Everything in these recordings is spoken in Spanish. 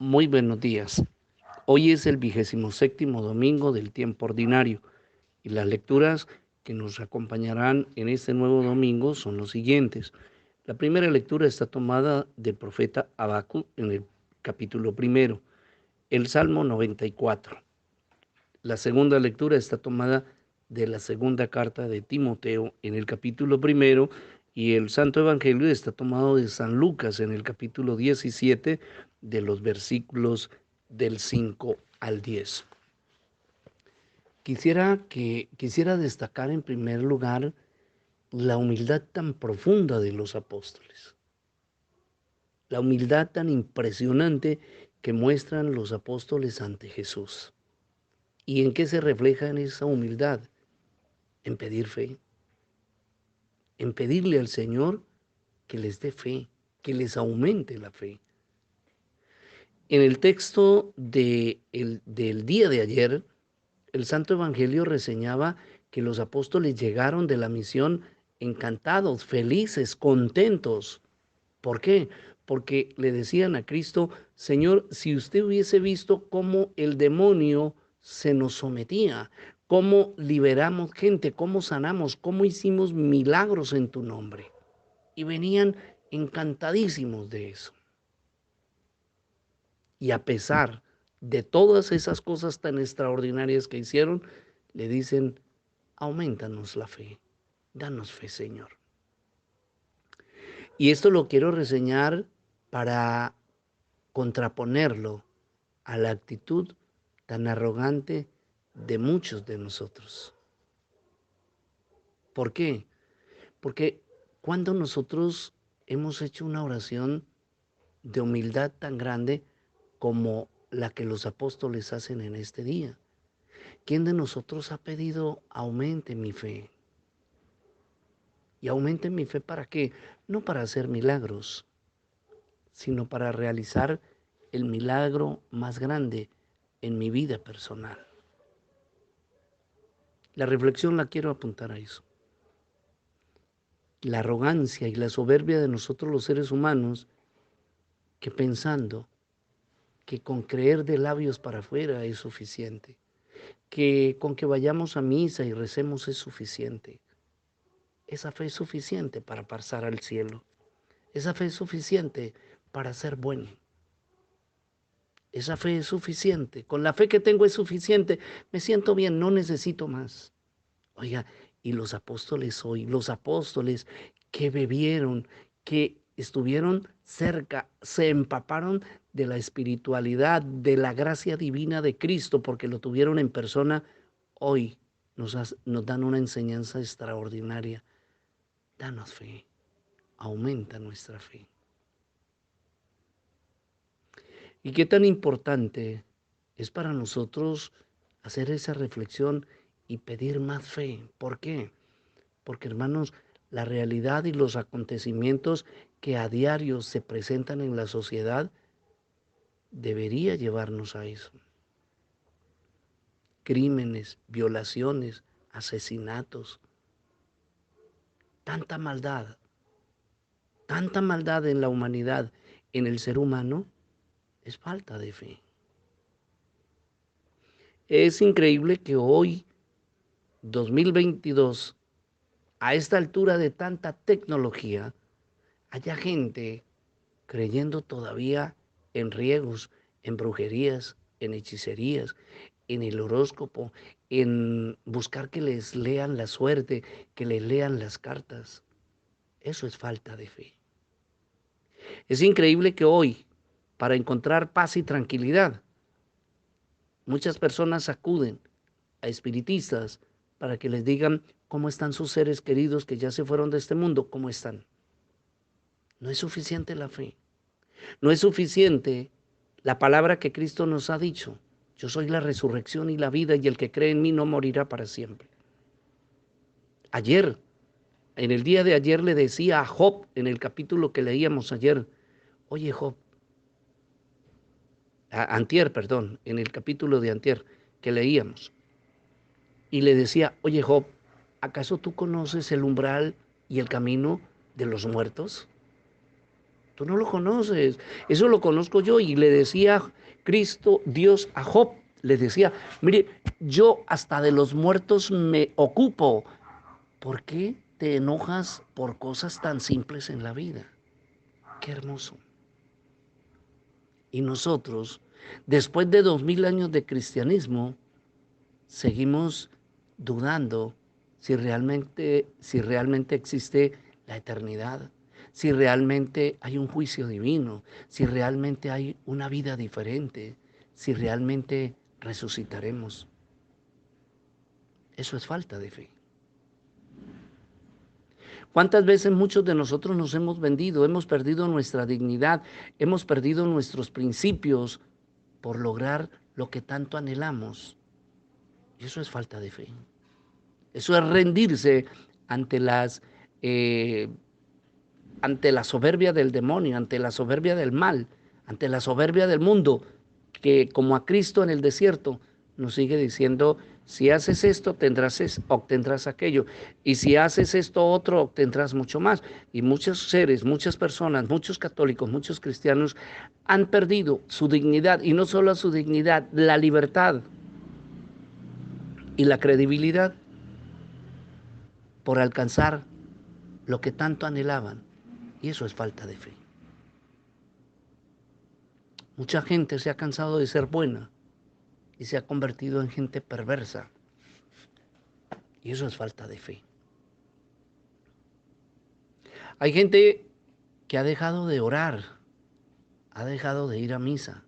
Muy buenos días. Hoy es el 27º domingo del tiempo ordinario y las lecturas que nos acompañarán en este nuevo domingo son los siguientes. La primera lectura está tomada del profeta Habacuc en el capítulo 1, el Salmo 94. La segunda lectura está tomada de la segunda carta de Timoteo en el capítulo 1 y el Santo Evangelio está tomado de San Lucas en el capítulo 17 de los versículos del 5 al 10. Quisiera destacar en primer lugar la humildad tan profunda de los apóstoles, la humildad tan impresionante que muestran los apóstoles ante Jesús. ¿Y en qué se refleja en esa humildad? En pedir fe, en pedirle al Señor que les dé fe, que les aumente la fe. En el texto del día de ayer, el Santo Evangelio reseñaba que los apóstoles llegaron de la misión encantados, felices, contentos. ¿Por qué? Porque le decían a Cristo: Señor, si usted hubiese visto cómo el demonio se nos sometía, cómo liberamos gente, cómo sanamos, cómo hicimos milagros en tu nombre. Y venían encantadísimos de eso. Y a pesar de todas esas cosas tan extraordinarias que hicieron, le dicen: aumentanos la fe, danos fe, Señor. Y esto lo quiero reseñar para contraponerlo a la actitud tan arrogante de muchos de nosotros. ¿Por qué? Porque cuando nosotros hemos hecho una oración de humildad tan grande como la que los apóstoles hacen en este día, ¿quién de nosotros ha pedido aumente mi fe? ¿Y aumente mi fe para qué? No para hacer milagros, sino para realizar el milagro más grande en mi vida personal. La reflexión la quiero apuntar a eso. La arrogancia y la soberbia de nosotros los seres humanos, que pensando que con creer de labios para afuera es suficiente, que con que vayamos a misa y recemos es suficiente. Esa fe es suficiente para pasar al cielo. Esa fe es suficiente para ser bueno. Esa fe es suficiente. Con la fe que tengo es suficiente. Me siento bien, no necesito más. Oiga, y los apóstoles hoy, los apóstoles que bebieron, que estuvieron cerca, se empaparon de la espiritualidad, de la gracia divina de Cristo, porque lo tuvieron en persona, hoy nos dan una enseñanza extraordinaria. Danos fe, aumenta nuestra fe. ¿Y qué tan importante es para nosotros hacer esa reflexión y pedir más fe? ¿Por qué? Porque, hermanos, la realidad y los acontecimientos que a diario se presentan en la sociedad debería llevarnos a eso. Crímenes, violaciones, asesinatos, tanta maldad en la humanidad, en el ser humano, es falta de fe. Es increíble que hoy, 2022, a esta altura de tanta tecnología, haya gente creyendo todavía en riegos, en brujerías, en hechicerías, en el horóscopo, en buscar que les lean la suerte, que les lean las cartas. Eso es falta de fe. Es increíble que hoy, para encontrar paz y tranquilidad, muchas personas acuden a espiritistas para que les digan cómo están sus seres queridos que ya se fueron de este mundo, cómo están. No es suficiente la fe. No es suficiente la palabra que Cristo nos ha dicho. Yo soy la resurrección y la vida, y el que cree en mí no morirá para siempre. Ayer, en el día de ayer, le decía a Job, en el capítulo que leíamos ayer: oye Job, antier, perdón, en el capítulo de antier que leíamos, y le decía: oye Job, ¿acaso tú conoces el umbral y el camino de los muertos? Tú no lo conoces. Eso lo conozco yo. Y le decía Cristo, Dios a Job, le decía, mire, yo hasta de los muertos me ocupo. ¿Por qué te enojas por cosas tan simples en la vida? Qué hermoso. Y nosotros, después de 2000 años de cristianismo, seguimos dudando si realmente existe la eternidad, si realmente hay un juicio divino, si realmente hay una vida diferente, si realmente resucitaremos. Eso es falta de fe. ¿Cuántas veces muchos de nosotros nos hemos vendido, hemos perdido nuestra dignidad, hemos perdido nuestros principios por lograr lo que tanto anhelamos? Y eso es falta de fe. Eso es rendirse ante eh, ante la soberbia del demonio, ante la soberbia del mal, ante la soberbia del mundo, que como a Cristo en el desierto nos sigue diciendo, si haces esto, obtendrás aquello, y si haces esto otro, obtendrás mucho más. Y muchos seres, muchas personas, muchos católicos, muchos cristianos han perdido su dignidad, y no solo su dignidad, la libertad y la credibilidad por alcanzar lo que tanto anhelaban. Y eso es falta de fe. Mucha gente se ha cansado de ser buena y se ha convertido en gente perversa. Y eso es falta de fe. Hay gente que ha dejado de orar, ha dejado de ir a misa,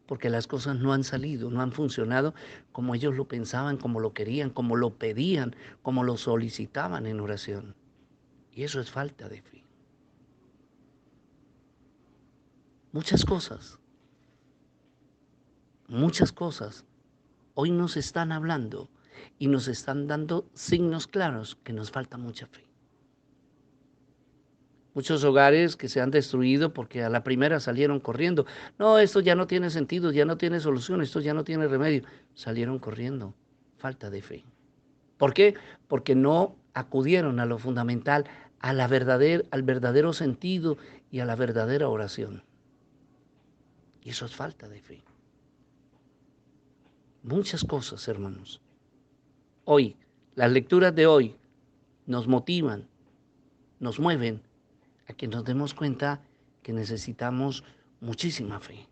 porque las cosas no han salido, no han funcionado como ellos lo pensaban, como lo querían, como lo pedían, como lo solicitaban en oración. Y eso es falta de fe. Muchas cosas hoy nos están hablando y nos están dando signos claros que nos falta mucha fe. Muchos hogares que se han destruido porque a la primera salieron corriendo. No, esto ya no tiene sentido, ya no tiene solución, esto ya no tiene remedio. Salieron corriendo. Falta de fe. ¿Por qué? Porque no acudieron a lo fundamental, al verdadero sentido y a la verdadera oración. Y eso es falta de fe. Muchas cosas, hermanos. Hoy, las lecturas de hoy nos motivan, nos mueven a que nos demos cuenta que necesitamos muchísima fe.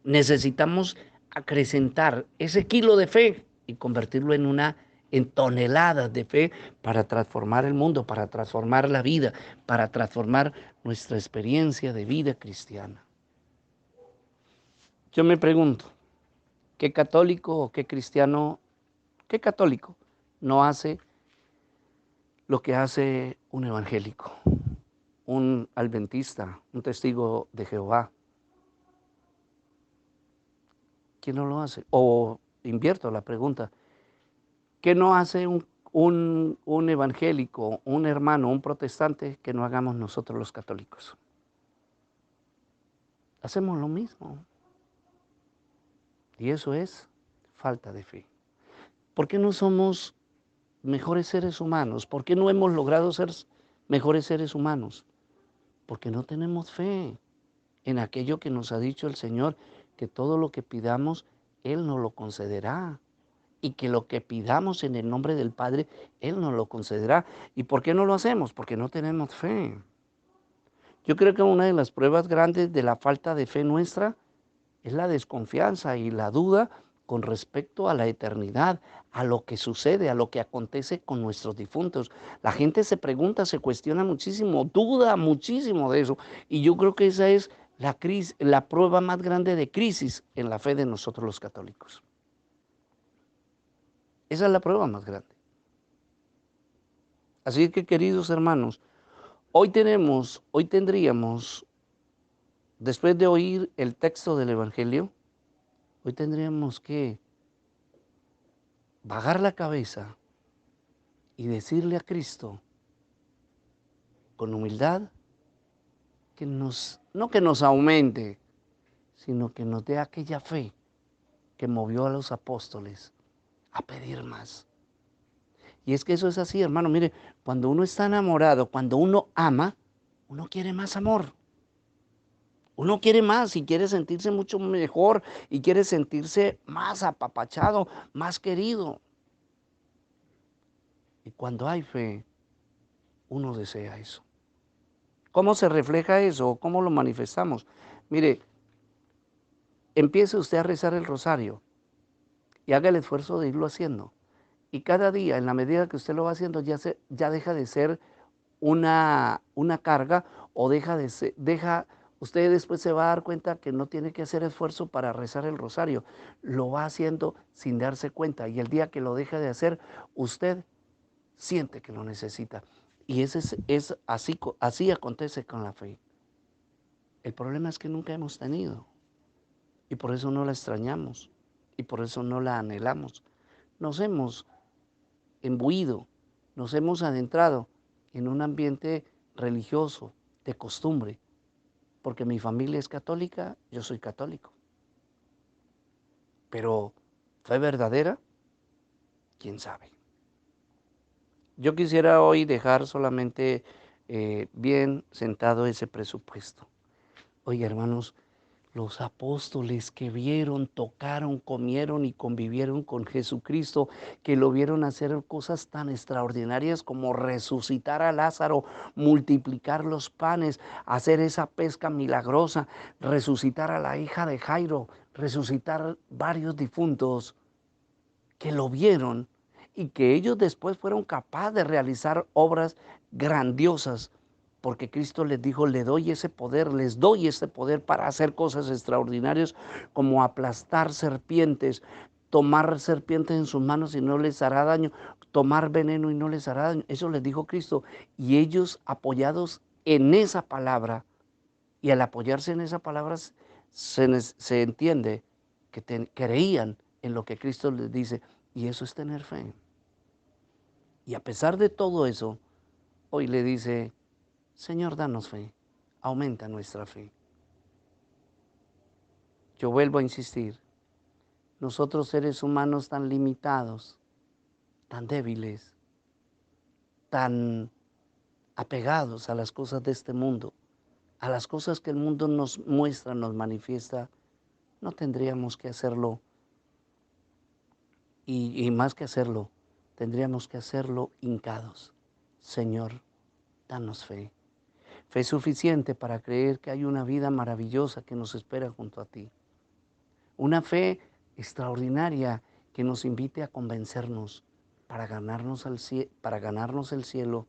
Necesitamos acrecentar ese kilo de fe y convertirlo en toneladas de fe para transformar el mundo, para transformar la vida, para transformar nuestra experiencia de vida cristiana. Yo me pregunto, ¿qué católico o qué cristiano, qué católico no hace lo que hace un evangélico, un adventista, un testigo de Jehová? ¿Quién no lo hace? O invierto la pregunta, ¿qué no hace un evangélico, un hermano, un protestante que no hagamos nosotros los católicos? Hacemos lo mismo. Y eso es falta de fe. ¿Por qué no somos mejores seres humanos? ¿Por qué no hemos logrado ser mejores seres humanos? Porque no tenemos fe en aquello que nos ha dicho el Señor, que todo lo que pidamos, Él nos lo concederá. Y que lo que pidamos en el nombre del Padre, Él nos lo concederá. ¿Y por qué no lo hacemos? Porque no tenemos fe. Yo creo que una de las pruebas grandes de la falta de fe nuestra es la desconfianza y la duda con respecto a la eternidad, a lo que sucede, a lo que acontece con nuestros difuntos. La gente se pregunta, se cuestiona muchísimo, duda muchísimo de eso. Y yo creo que esa es la prueba más grande de crisis en la fe de nosotros los católicos. Esa es la prueba más grande. Así que, queridos hermanos, hoy tendríamos, después de oír el texto del Evangelio, hoy tendríamos que bajar la cabeza y decirle a Cristo con humildad no que nos aumente, sino que nos dé aquella fe que movió a los apóstoles a pedir más. Y es que eso es así, hermano. Mire, cuando uno está enamorado, cuando uno ama, Uno quiere más amor. Uno quiere más y quiere sentirse mucho mejor y quiere sentirse más apapachado, más querido. Y cuando hay fe, uno desea eso. ¿Cómo se refleja eso? ¿Cómo lo manifestamos? Mire, empiece usted a rezar el rosario y haga el esfuerzo de irlo haciendo. Y cada día, en la medida que usted lo va haciendo, ya deja de ser una carga o usted después se va a dar cuenta que no tiene que hacer esfuerzo para rezar el rosario. Lo va haciendo sin darse cuenta y el día que lo deja de hacer, usted siente que lo necesita. Y es así, así acontece con la fe. El problema es que nunca hemos tenido y por eso no la extrañamos y por eso no la anhelamos. Nos hemos imbuido, nos hemos adentrado en un ambiente religioso, de costumbre, porque mi familia es católica, yo soy católico. Pero ¿fue verdadera? ¿Quién sabe? Yo quisiera hoy dejar solamente bien sentado ese presupuesto. Oye, hermanos, los apóstoles que vieron, tocaron, comieron y convivieron con Jesucristo, que lo vieron hacer cosas tan extraordinarias como resucitar a Lázaro, multiplicar los panes, hacer esa pesca milagrosa, resucitar a la hija de Jairo, resucitar varios difuntos, que lo vieron y que ellos después fueron capaces de realizar obras grandiosas, porque Cristo les dijo, les doy ese poder para hacer cosas extraordinarias como aplastar serpientes, tomar serpientes en sus manos y no les hará daño, tomar veneno y no les hará daño. Eso les dijo Cristo. Y ellos apoyados en esa palabra, y al apoyarse en esa palabra se entiende que creían en lo que Cristo les dice, y eso es tener fe. Y a pesar de todo eso, hoy le dice, Señor, danos fe, aumenta nuestra fe. Yo vuelvo a insistir, nosotros seres humanos tan limitados, tan débiles, tan apegados a las cosas de este mundo, a las cosas que el mundo nos muestra, nos manifiesta, no tendríamos que hacerlo, y más que hacerlo, tendríamos que hacerlo hincados. Señor, danos fe. Fe suficiente para creer que hay una vida maravillosa que nos espera junto a ti. Una fe extraordinaria que nos invite a convencernos. Para ganarnos el cielo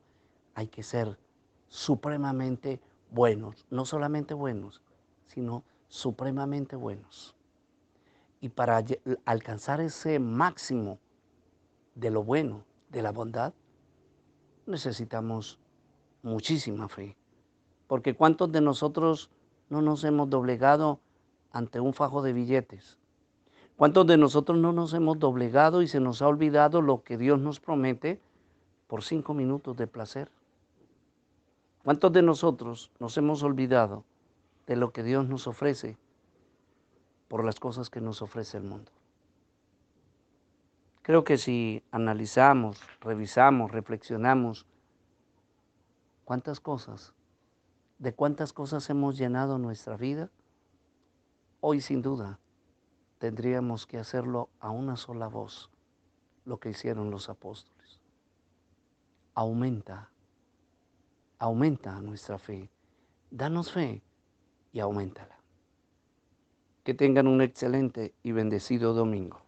hay que ser supremamente buenos. No solamente buenos, sino supremamente buenos. Y para alcanzar ese máximo de lo bueno, de la bondad, necesitamos muchísima fe. Porque ¿cuántos de nosotros no nos hemos doblegado ante un fajo de billetes? ¿Cuántos de nosotros no nos hemos doblegado y se nos ha olvidado lo que Dios nos promete por 5 minutos de placer? ¿Cuántos de nosotros nos hemos olvidado de lo que Dios nos ofrece por las cosas que nos ofrece el mundo? Creo que si analizamos, revisamos, reflexionamos, de cuántas cosas hemos llenado nuestra vida, hoy sin duda tendríamos que hacerlo a una sola voz, lo que hicieron los apóstoles. Aumenta, aumenta nuestra fe. Danos fe y auméntala. Que tengan un excelente y bendecido domingo.